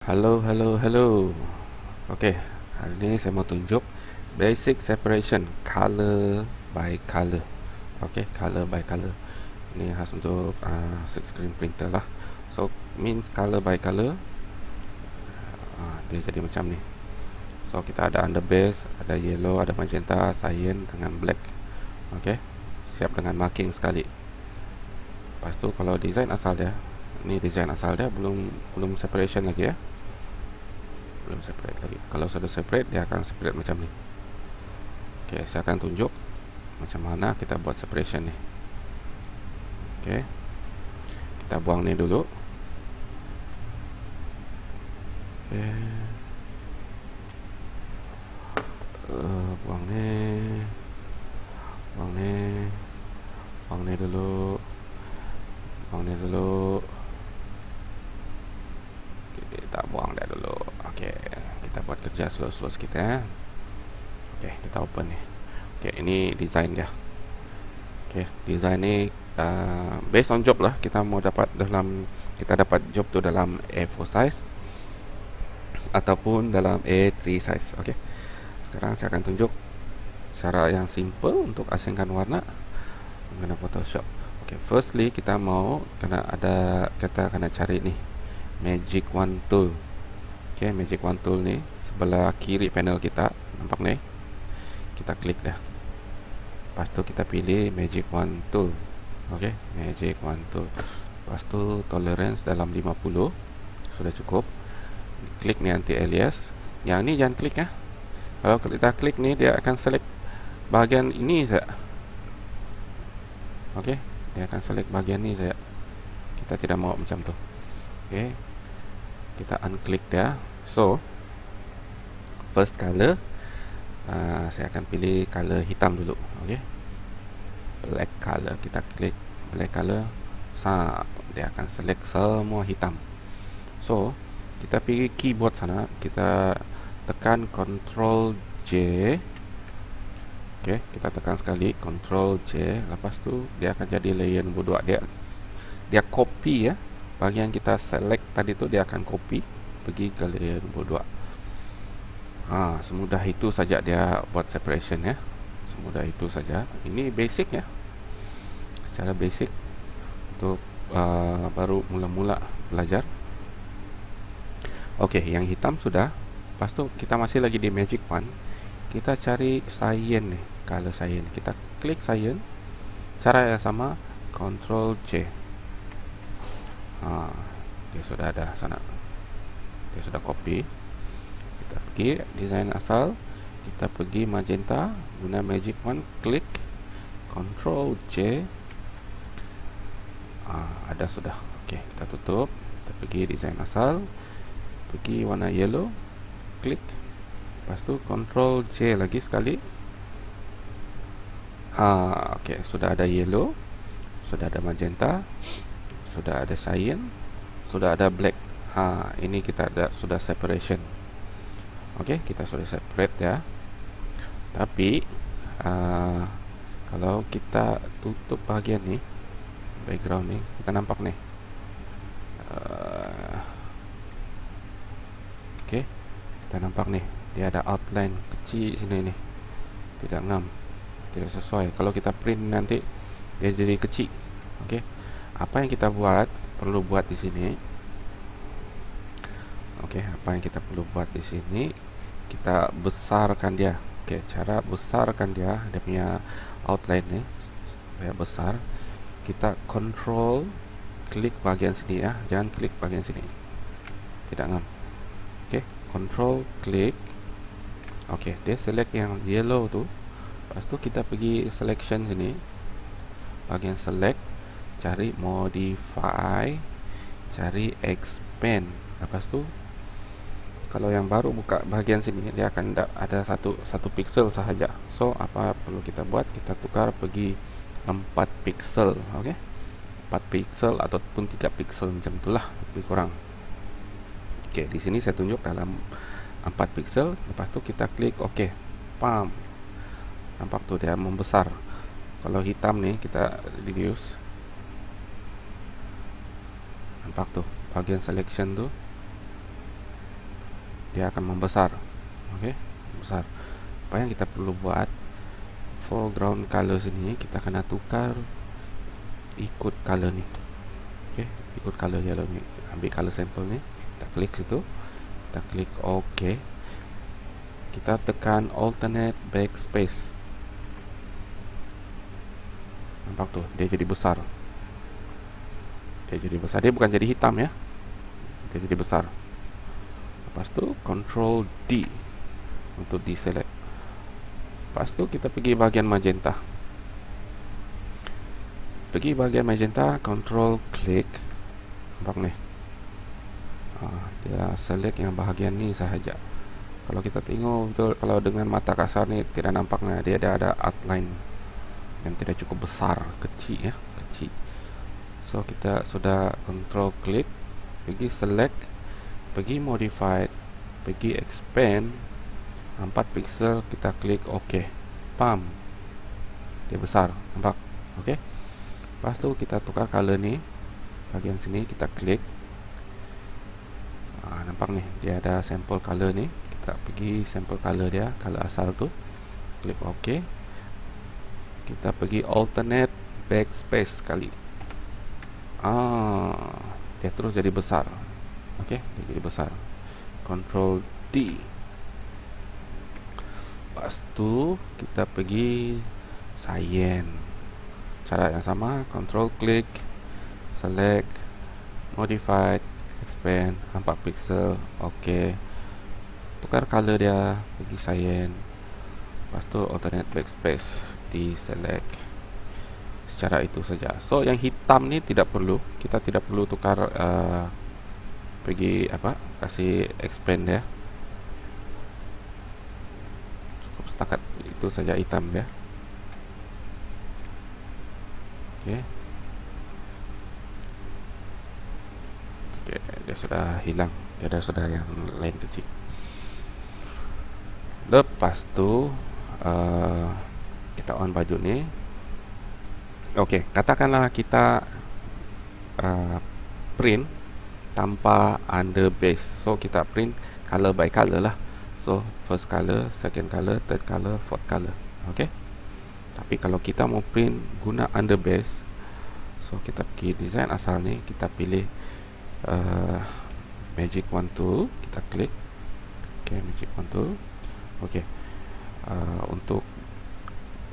Halo, halo, halo. Oke, hari ini saya mau tunjuk basic separation color by color. Oke, color by color. Ini khas untuk six screen printer lah. So, means color by color. Dia jadi macam ni. So, kita ada under base, ada yellow, ada magenta, cyan dengan black. Oke, siap dengan marking sekali. Lepas tu kalau design asal dia, ni design asal dia belum separation lagi ya. Belum separate lagi. Kalau sudah separate, dia akan separate macam ni. Oke, saya akan tunjuk macam mana kita buat separation ni. Oke, kita buang ni dulu. Oke, buang ni, buang ni, buang ni dulu, buang ni dulu. Kita buang dia dulu. Oke, kita buat kerja slow-slow sikit ya. Oke, kita open ni. Oke, ini design dia. Oke, design ni based on job lah. Kita dapat job tu dalam A4 size ataupun dalam A3 size. Oke, sekarang saya akan tunjuk cara yang simple untuk asingkan warna menggunakan Photoshop. Oke, firstly kita kena cari ni Magic Wand Tool. Oke, Magic Wand Tool ni sebelah kiri panel kita, nampak ni. Kita klik dah. Lepas tu kita pilih Magic Wand Tool. Oke, Magic Wand Tool. Lepas tu tolerance dalam 50 sudah cukup. Klik ni anti-alias. Yang ni jangan klik ya. Kalau kita klik ni, dia akan select bahagian ini saja. Oke, dia akan select bahagian ni saja. Kita tidak mau macam tu. Oke, kita unklik dia. So, first color, saya akan pilih color hitam dulu. Oke, black color. Kita klik black color. Dia akan select semua hitam. So, kita pergi keyboard sana, kita tekan Ctrl J. Oke, kita tekan sekali Ctrl J. Lepas tu dia akan jadi layer nombor 2. Dia copy ya. Bahagian kita select tadi tu dia akan copy pergi ke layer nombor 2. Semudah itu saja dia buat separation ya. Semudah itu saja. Ini basic ya. Secara basic untuk baru mula-mula belajar. Oke, yang hitam sudah. Lepas tu kita masih lagi di Magic Wand. Kita cari cyan nih, color cyan. Kita klik cyan. Cara yang sama, Ctrl C. Dia sudah ada sana. Dia sudah copy. Kita pergi desain asal. Kita pergi magenta, guna Magic Wand, klik Ctrl C. Ada sudah. Oke, kita tutup. Kita pergi desain asal. Pergi warna yellow, klik. Lepas tu Ctrl J lagi sekali. Oke, sudah ada yellow, sudah ada magenta, sudah ada cyan, sudah ada black. Ini kita sudah separation. Oke, kita sudah separate ya. Tapi kalau kita tutup bahagian ni, background ni, kita nampak ni. Oke, kita nampak nih, dia ada outline kecil sini nih. Tidak ngam, tidak sesuai. Kalau kita print nanti dia jadi kecil. Oke, apa yang kita perlu buat di sini? Oke, apa yang kita perlu buat di sini? Kita besarkan dia. Oke, cara besarkan dia punya outline nih supaya besar. Kita control klik bagian sini ya, jangan klik bagian sini. Tidak ngam. Oke, control klik. Oke, dia select yang yellow tu. Lepas tu kita pergi selection sini. Bagian select, cari modify, cari expand. Lepas tu kalau yang baru buka bahagian sini, dia akan ada satu pixel sahaja. So, apa perlu kita buat? Kita tukar pergi 4 pixel. Oke, 4 pixel ataupun 3 pixel macam itulah, lebih kurang. Oke, di sini saya tunjuk dalam 4 pixel. Lepas tu kita klik OK. Pam. Nampak tu dia membesar. Kalau hitam nih kita reduce. Nampak tuh bagian selection tuh dia akan membesar. Oke, besar. Apa yang kita perlu buat, foreground color sini kita kena tukar ikut color ni. Oke, ikut color yellow ni. Ambil color sampel ni, kita klik situ, kita klik OK, kita tekan alternate backspace. Nampak tuh, dia jadi besar. Dia bukan jadi hitam ya, dia jadi besar. Lepas tu Ctrl D untuk deselect. Lepas tu kita pergi bahagian magenta. Ctrl klik. Nampak ni, dia select yang bahagian ni sahaja. Kalau kita tengok betul, kalau dengan mata kasar ni tidak nampaknya, dia ada outline yang tidak cukup besar, kecil ya, kecil. So kita sudah Ctrl klik, pergi select, pergi modified, pergi expand 4 pixel, kita klik OK. Pam, dia besar, nampak? OK. Lepas tu kita tukar color ni, bahagian sini kita klik. Nampak ni, dia ada sampel color ni. Kita pergi sampel color dia, color asal tu, klik OK. Kita pergi alternate backspace sekali. Dia terus jadi besar. Oke, dia jadi besar. Ctrl D. Lepas tu kita pergi cyan. Cara yang sama, Ctrl klik, select, modified, expand 4 pixel. Oke. Tukar color dia, pergi cyan. Lepas tu alternate backspace, di select. Secara itu saja. So yang hitam ni tidak perlu, kita tidak perlu tukar, pergi kasih expand dia. Cukup setakat itu saja hitam dia. Oke. Oke, dia sudah hilang. Dia sudah yang lain kecil. Lepas tu kita on baju ni. Oke, katakanlah kita print tanpa under base. So kita print color by color lah. So first color, second color, third color, fourth color. Oke. Tapi kalau kita mau print guna under base, so kita pergi design asal ni, kita pilih Magic Wand Tool, kita klik. Oke, Magic Wand Tool. Oke. Untuk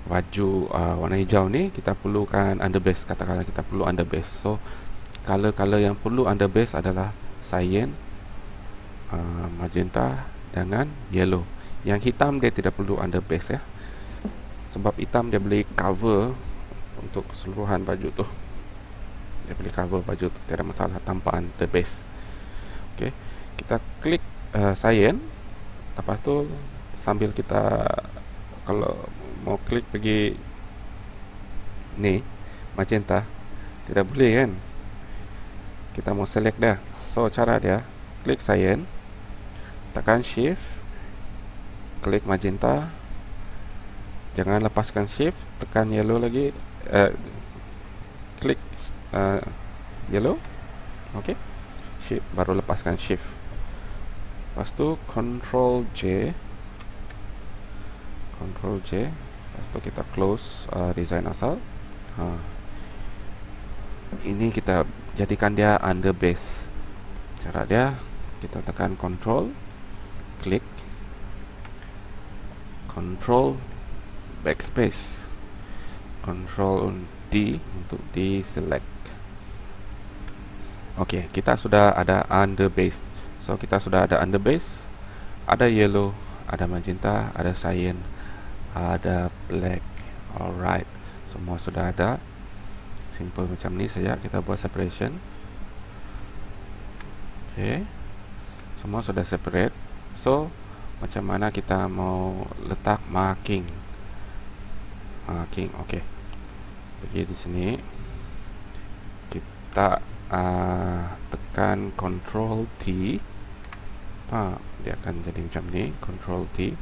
baju warna hijau ni kita perlukan underbase. Katakanlah kita perlu underbase. So color-color yang perlu underbase adalah cyan, magenta dengan yellow. Yang hitam dia tidak perlu underbase ya. Sebab hitam dia boleh cover untuk keseluruhan baju tu. Dia boleh cover baju tu, tidak ada masalah tanpa underbase. Okey, kita klik cyan. Lepas tu sambil kita, kalau mau klik pergi ni magenta, tidak boleh kan, kita mau select dah. So cara dia, klik cyan, tekan shift, klik magenta, jangan lepaskan shift, tekan yellow lagi, klik yellow. Okey, shift, baru lepaskan shift. Lepas tu Ctrl J. Lepas tu kita close design asal. Ini kita jadikan dia under base. Cara dia, kita tekan Ctrl, klik, Ctrl backspace, Ctrl D untuk deselect. Okey, kita sudah ada under base. So kita sudah ada under base, ada yellow, ada magenta, ada cyan, ada black. Alright, semua sudah ada. Simple macam ni saja kita buat separation. Okay, semua sudah separate. So macam mana kita mau letak marking? Okay, pergi di sini, kita tekan Ctrl T. Dia akan jadi macam ni, Ctrl T.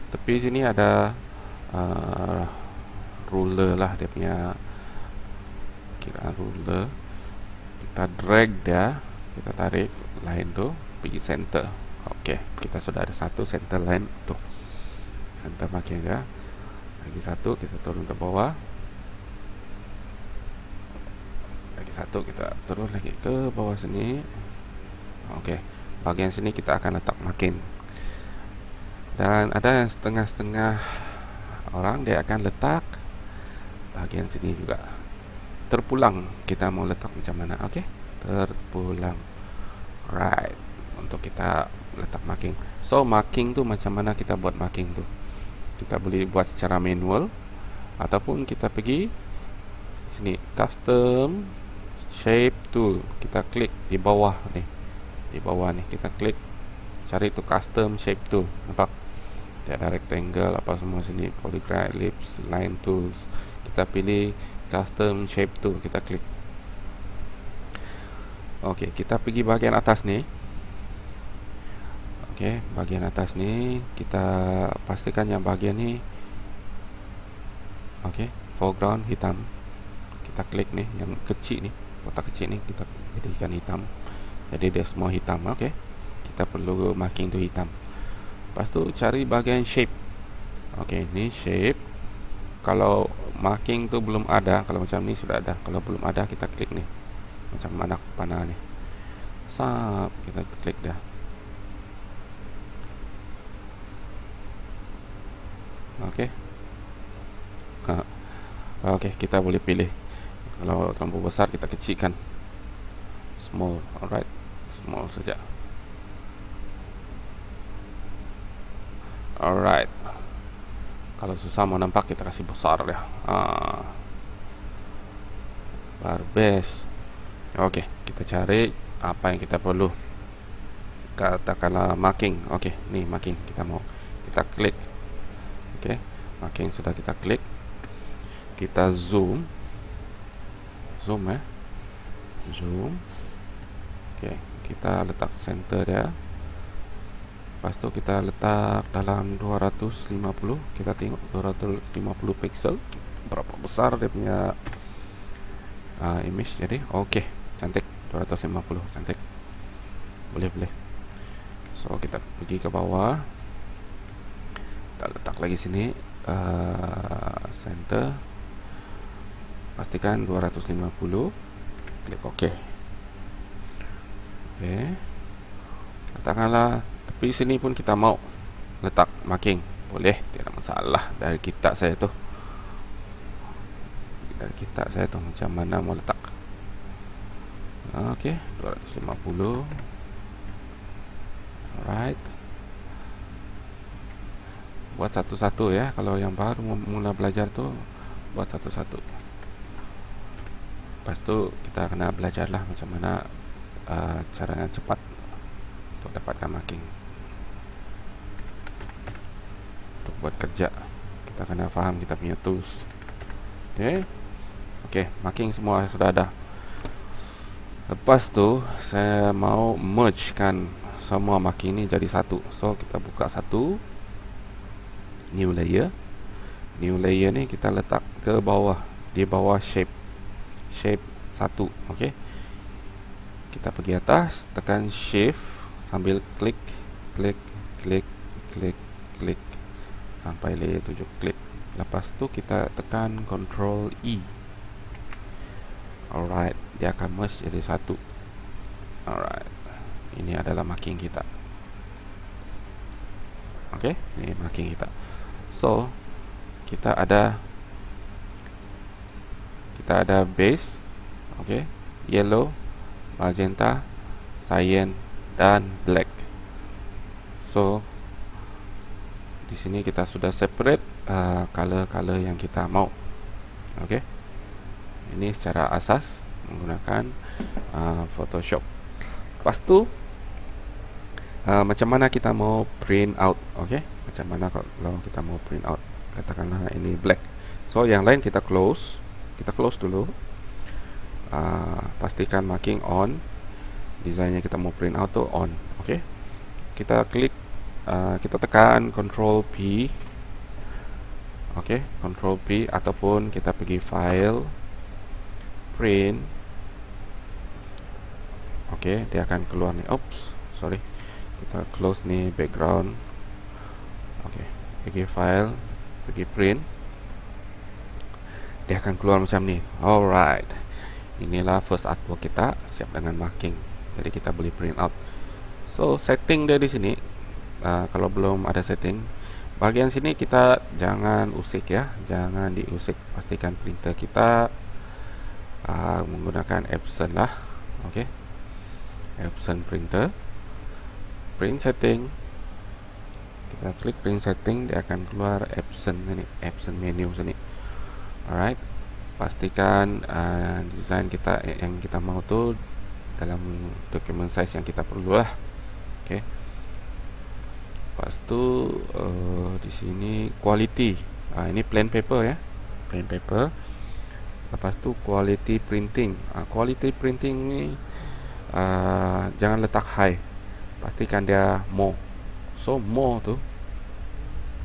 Tepi sini ada ruler lah, dia punya kiraan ruler. Kita drag dia, kita tarik line tu pergi center. Oke, kita sudah ada satu center line tuh, center marking ya. Lagi satu, kita turun ke bawah. Lagi satu, kita turun lagi ke bawah sini. Oke, bagian sini kita akan letak marking. Dan ada yang setengah-setengah orang dia akan letak bagian sini juga. Terpulang, kita mau letak macam mana? Oke, terpulang. Right, untuk kita letak marking. So marking tuh macam mana kita buat marking tuh? Kita boleh buat secara manual ataupun kita pergi sini custom shape tool, kita klik di bawah nih. Di bawah nih kita klik cari itu custom shape tool. Nampak? Dia ada rectangle apa semua sini, polygon, ellipse, line tools. Kita pilih custom shape tool, kita klik. Oke, kita pergi bagian atas nih. Oke, bagian atas nih kita pastikan yang bagian ini oke, foreground hitam. Kita klik nih yang kecil nih, kotak kecil nih kita jadikan hitam. Jadi dia semua hitam. Oke. Kita perlu marking tu hitam. Lepas tu cari bagian shape. Oke, ini shape. Kalau marking tu belum ada, kalau macam ni sudah ada. Kalau belum ada kita klik nih. Macam anak panah nih. Sap, kita klik dah. Oke. Oke, kita boleh pilih. Kalau terlalu besar kita kecilkan. Small, alright. Small saja. Alright. Kalau susah mau nampak kita kasih besar ya. Baru best. Oke, kita cari apa yang kita perlu. Katakanlah marking. Oke, nih marking kita mau. Kita klik. Oke, marking sudah kita klik. Kita zoom. Zoom ya. Zoom. Oke, kita letak center dia. Lepas tu kita letak dalam 250. Kita tengok 250 pixel. Berapa besar dia punya image. Jadi oke, cantik. 250 cantik. Boleh. So kita pergi ke bawah. Kita letak lagi sini center. Pastikan 250. Klik OK. Oke. Katakanlah tepi sini pun kita mau letak marking. Boleh, tidak masalah. Dari kita saya tu. Macam mana mau letak. Oke, 250. Alright. Buat satu-satu ya. Kalau yang baru mula belajar tu buat satu-satu. Lepas tu kita kena belajarlah macam mana caranya cepat untuk dapatkan marking. Untuk buat kerja kita kena faham kita punya tools. Oke, marking semua sudah ada. Lepas tu saya mau merge kan semua marking ni jadi satu. So kita buka satu new layer. New layer ni kita letak ke bawah, di bawah shape 1. Okey. Kita pergi atas, tekan shift sambil klik sampai layer 7 klik. Lepas tu kita tekan control E. Alright, dia akan merge jadi satu. Alright. Ini adalah marking kita. Okey, ini marking kita. So, kita ada base, okey, yellow, magenta, cyan dan black. So di sini kita sudah separate color-color yang kita mau. Okey. Ini secara asas menggunakan Photoshop. Lepas tu macam mana kita mau print out, okey? Macam mana kalau kita mau print out? Katakanlah ini black. So yang lain kita close dulu. Pastikan marking on. Desainnya kita mau print out tu on. Okey. Kita klik, kita tekan Control P. Okey, Control P ataupun kita pergi file, print. Okey, dia akan keluar ni. Oops, sorry. Kita close nih background. Oke, pergi file, pergi print. Dia akan keluar macam ni. Alright, inilah first artwork kita, siap dengan marking. Jadi kita boleh print out. So setting dia di sini, kalau belum ada setting, bagian sini kita jangan usik ya, jangan diusik. Pastikan printer kita menggunakan Epson lah. Oke, Epson printer. Print setting, kita klik print setting, dia akan keluar Epson ini, Epson menu sini. Alright, pastikan desain kita yang kita mau tu dalam dokumen size yang kita perlu lah. Oke, lepas tu di sini quality, ini plain paper ya, plain paper. Lepas tu quality printing, quality printing ni jangan letak high, pastikan dia more. So more tu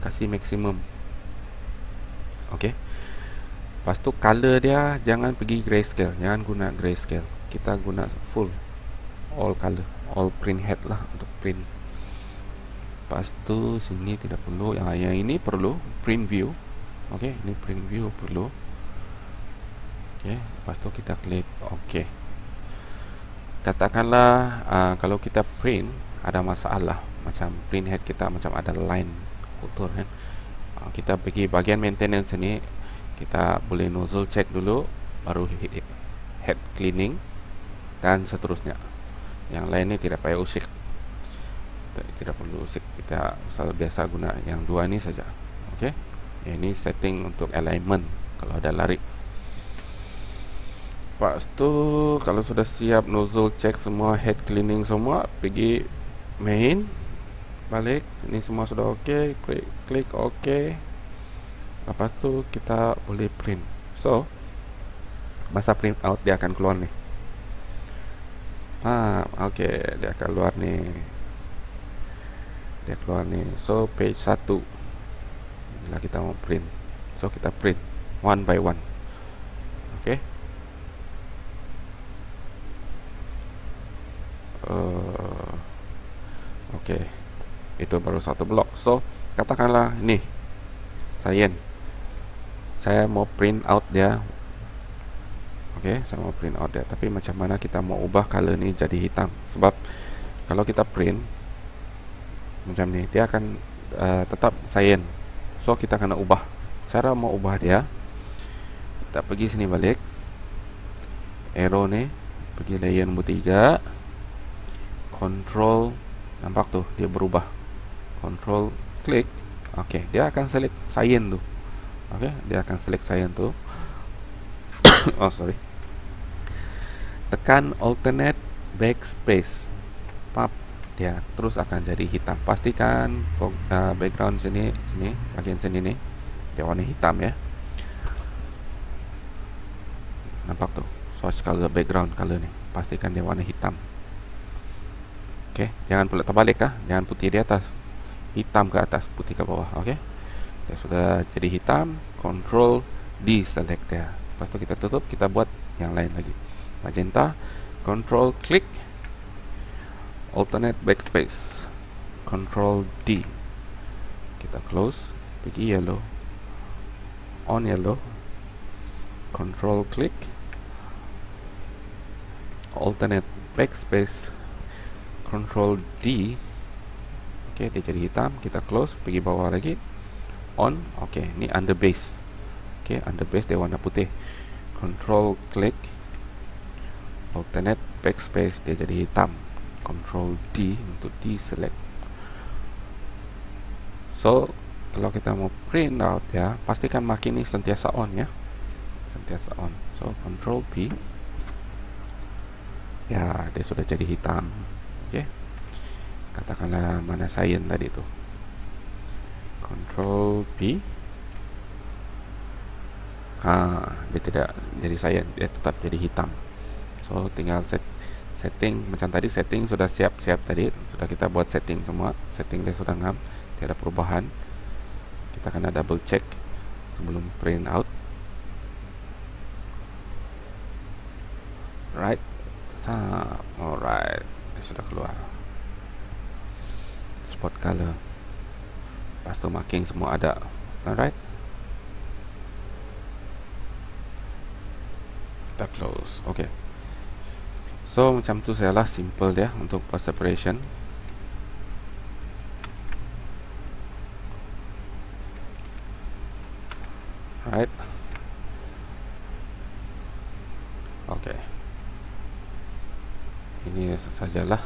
kasih maximum. Oke, lepas tu color dia jangan pergi grayscale, jangan guna grayscale, kita guna full all color, all print head lah untuk print. Lepas tu sini tidak perlu, yang ini perlu print view. Oke, ini print view perlu. Oke, lepas tu kita klik OK. Katakanlah kalau kita print ada masalah, macam print head kita macam ada line kotor kan, kita pergi bagian maintenance ini, kita boleh nozzle check dulu, baru head cleaning dan seterusnya. Yang lain ni tidak payah usik, tidak perlu usik, kita biasa guna yang dua ini saja. Oke, ini setting untuk alignment kalau ada lari. Lepas tu kalau sudah siap nozzle check semua, head cleaning semua, pergi main, balik, ini semua sudah ok, klik ok. Lepas tu kita boleh print. So masa print out dia akan keluar nih. Ok, dia akan keluar nih, dia keluar nih. So page 1 bila kita mau print, so kita print one by one. Ok, Oke, itu baru satu blok. So katakanlah ini saya mau print out dia. Oke, saya mau print out dia, tapi macam mana kita mau ubah color ni jadi hitam? Sebab kalau kita print macam ni, dia akan tetap cyan. So kita kena ubah. Cara mau ubah dia, kita pergi sini balik, arrow ni, pergi layer nombor 3, control, nampak tuh dia berubah, control klik. Oke, dia akan select cyan tuh. Oke, dia akan select cyan tuh. Oh sorry, tekan alternate backspace, pap, dia terus akan jadi hitam. Pastikan background sini bagian sini nih dia warna hitam ya, nampak tuh source color, background color nih, pastikan dia warna hitam. Oke, jangan pula terbalik jangan putih di atas, hitam ke atas, putih ke bawah. Oke, ya sudah jadi hitam, control D select dia. Lepas itu kita tutup, kita buat yang lain lagi. Magenta, control klik, alternate backspace, control D, kita close, pergi yellow, on yellow, control klik, alternate backspace, control D. Oke, dia jadi hitam, kita close, pergi bawah lagi, on. Oke, ini under base. Oke, under base dia warna putih, control klik, alternate backspace, dia jadi hitam, control D untuk D select. So kalau kita mau print out ya, pastikan marking ini sentiasa on ya, sentiasa on. So control P, ya dia sudah jadi hitam. Oke, katakanlah mana cyan tadi itu, control P, dia tidak jadi cyan, dia tetap jadi hitam. So tinggal setting macam tadi, setting sudah siap tadi, sudah kita buat setting semua, setting dia sudah ngam, tidak ada perubahan. Kita kena double check sebelum print out. Alright, dia sudah keluar. spot color. Lepas tu marking semua ada. Alright, kita close. Okay, so macam tu sajalah, simple dia untuk separation. Alright, okay, ini sajalah.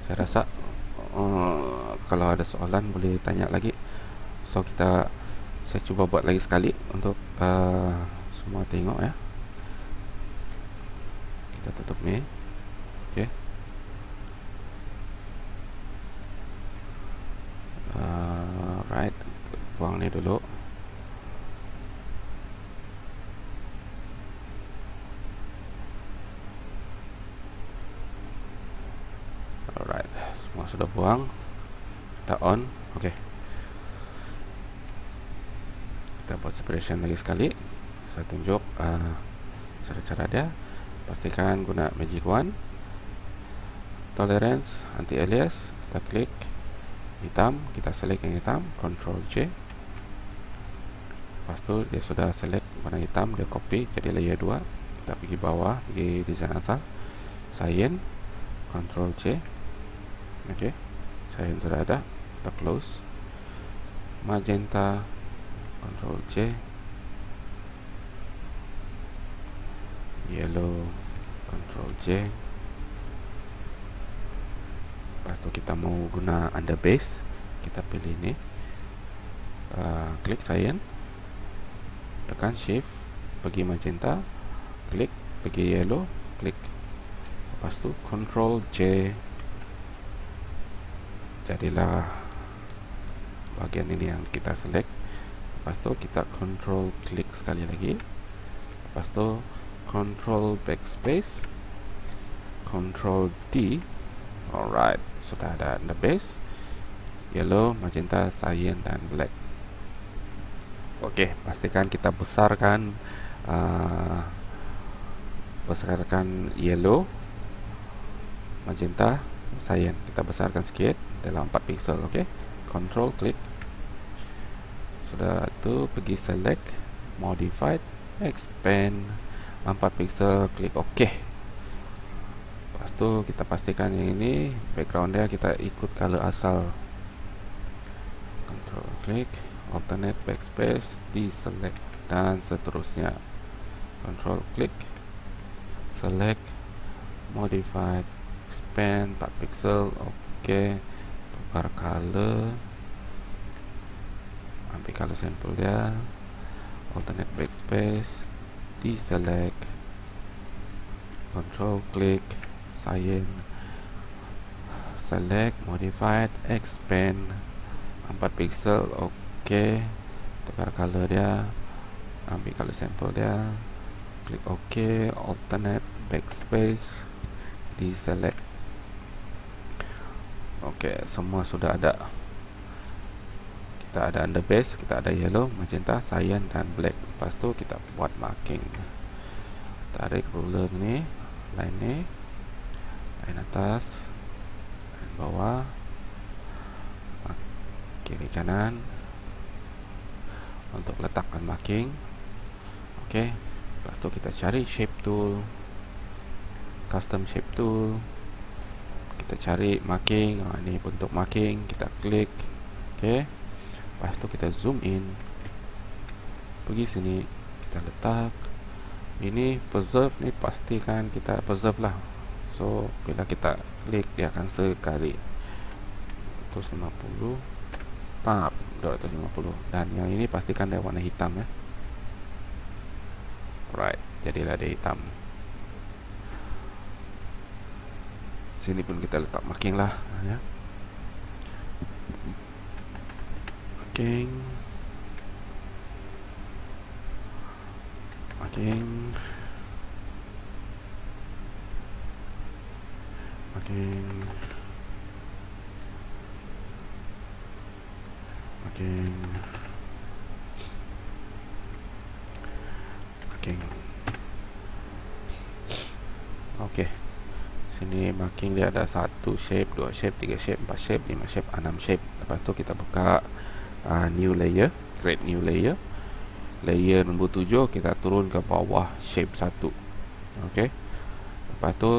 Saya rasa kalau ada soalan boleh tanya lagi. So saya cuba buat lagi sekali untuk semua tengok ya. Kita tutup ni. Okay, right, buang ni dulu. Alright, semua sudah buang. Kita on. Okay, kita buat separation lagi sekali. Saya tunjuk cara-cara dia. Pastikan guna Magic Wand, Tolerance, Anti-Alias. Kita klik hitam, kita select yang hitam, Ctrl J. Lepas tu dia sudah select warna hitam, dia copy jadi layer 2. Kita pergi bawah, pergi design asal, Cyan, Ctrl J. Okay, Cyan sudah ada. Kita close. Magenta, Ctrl J. Yellow, Ctrl J. Lepas tu kita mau guna under base, kita pilih ni, klik Cyan, tekan Shift, pergi magenta, klik, pergi yellow, klik. Lepas tu Ctrl J, jadilah bahagian ini yang kita select. Lepas tu kita Ctrl klik sekali lagi. Lepas tu Ctrl backspace, Ctrl D. Alright, sudah ada under base, yellow, magenta, cyan dan black. Okey, pastikan kita besarkan yellow, magenta, cyan. Kita besarkan sikit dalam 4 pixel. Okey, Ctrl klik. Sudah tu pergi select, modified, expand 4 pixel, klik OK. Lepas tu kita pastikan yang ini background dia kita ikut color asal. Ctrl klik, alternate backspace, deselect dan seterusnya. Ctrl klik, select, modified, expand 4 pixel, OK. Tukar color, ambil color sampel dia, alternate backspace, deselect, Ctrl klik, cyan, select, modified, expand 4 pixel, OK. Tukar color dia, ambil color sampel dia, klik OK, alternate backspace, deselect. OK, semua sudah ada. Kita ada under base, kita ada yellow, magenta, cyan dan black. Lepas tu kita buat marking. Tarik ruler ni, line ni, line atas, line bawah, kiri kanan untuk letakkan marking. Okey, lepas tu kita cari shape tool, custom shape tool. Kita cari marking, ini bentuk marking, kita klik. Okey, lepas tu kita zoom in, pergi sini, kita letak. Ini preserve ni, pastikan kita preserve lah. So bila kita klik dia akan sekali 250, 250. Dan yang ini pastikan dia warna hitam ya. Right, jadilah dia hitam. Sini pun kita letak marking lah ya. Marking, marking, marking, marking, marking. Okey, Sini marking dia ada 1 shape, 2 shape, 3 shape, 4 shape, 5 shape, 6 shape. Lepas tu kita buka new layer, create new layer. Layer nombor 7 kita turun ke bawah shape 1. Okey. Lepas tu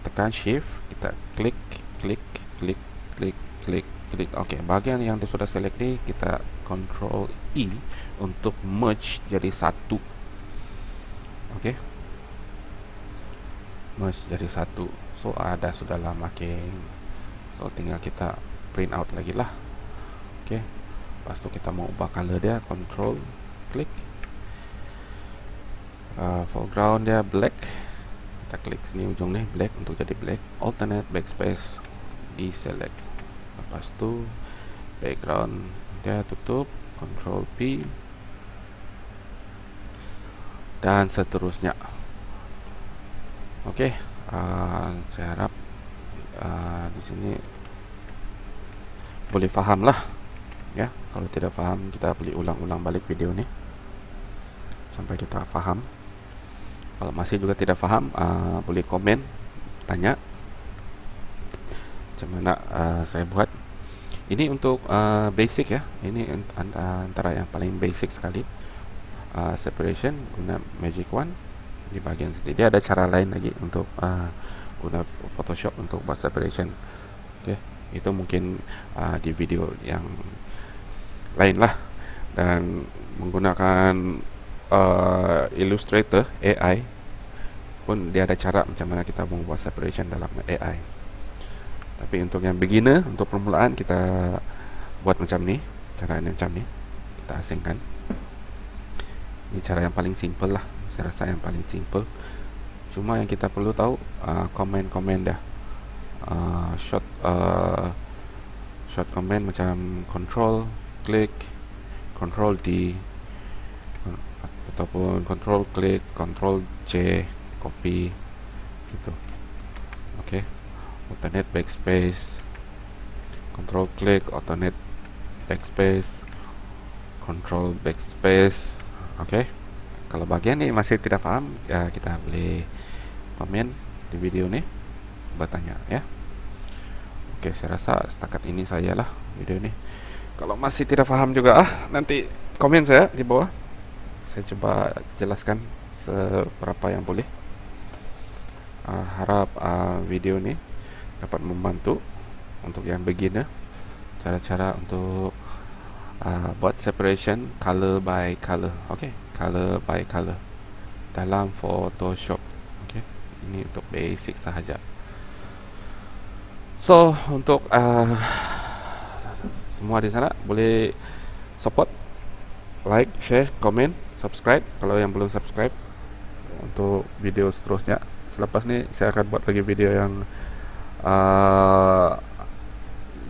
tekan shift, kita klik klik klik klik klik klik. Okey, bahagian yang dia sudah select ni kita control E untuk merge jadi satu. Okey. Merge jadi satu. So ada sudahlah marking. So tinggal kita print out lagi lah. Okey. Lepas tu kita mau ubah color dia, control klik. Foreground dia black. Kita klik sini ujung ni black untuk jadi black. Alternate backspace deselect. Lepas tu background dia tutup, control P dan seterusnya. Okey, saya harap di sini boleh faham lah. Ya, kalau tidak faham kita boleh ulang-ulang balik video ni sampai kita faham. Kalau masih juga tidak faham, boleh komen, tanya macam mana saya buat. Ini untuk basic ya. Ini antara yang paling basic sekali. Separation guna Magic Wand di bahagian sini. Dia ada cara lain lagi untuk guna Photoshop untuk buat separation. Okay. Itu mungkin di video yang lain lah. Dan menggunakan Illustrator AI pun dia ada cara macam mana kita membuat separation dalam AI. Tapi untuk yang beginner, untuk permulaan, kita buat macam ni. Cara ini macam ni, kita asingkan. Ini cara yang paling simple lah. Saya rasa yang paling simple. Cuma yang kita perlu tahu komen-komen dah. Short comment macam control klik, control D, ataupun control klik, control J, copy gitu. Okey. Alternate backspace, control klik, alternate backspace, control backspace. Okey. Kalau bahagian ni masih tidak faham, ya kita boleh komen di video ni, bertanya ya. Okey, saya rasa setakat ini sajalah video ni. Kalau masih tidak faham juga nanti komen saya di bawah. Saya coba jelaskan seberapa yang boleh. Harap video ni dapat membantu untuk yang beginner, cara-cara untuk buat separation color by color. Okey, color by color dalam Photoshop. Okey, ini untuk basic sahaja. So untuk semua di sana boleh support, like, share, komen, subscribe kalau yang belum subscribe untuk video seterusnya. Selepas ni saya akan buat lagi video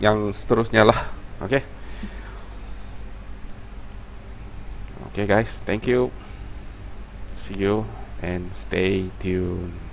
yang seterusnya lah. Okay. Okay guys, thank you. See you and stay tuned.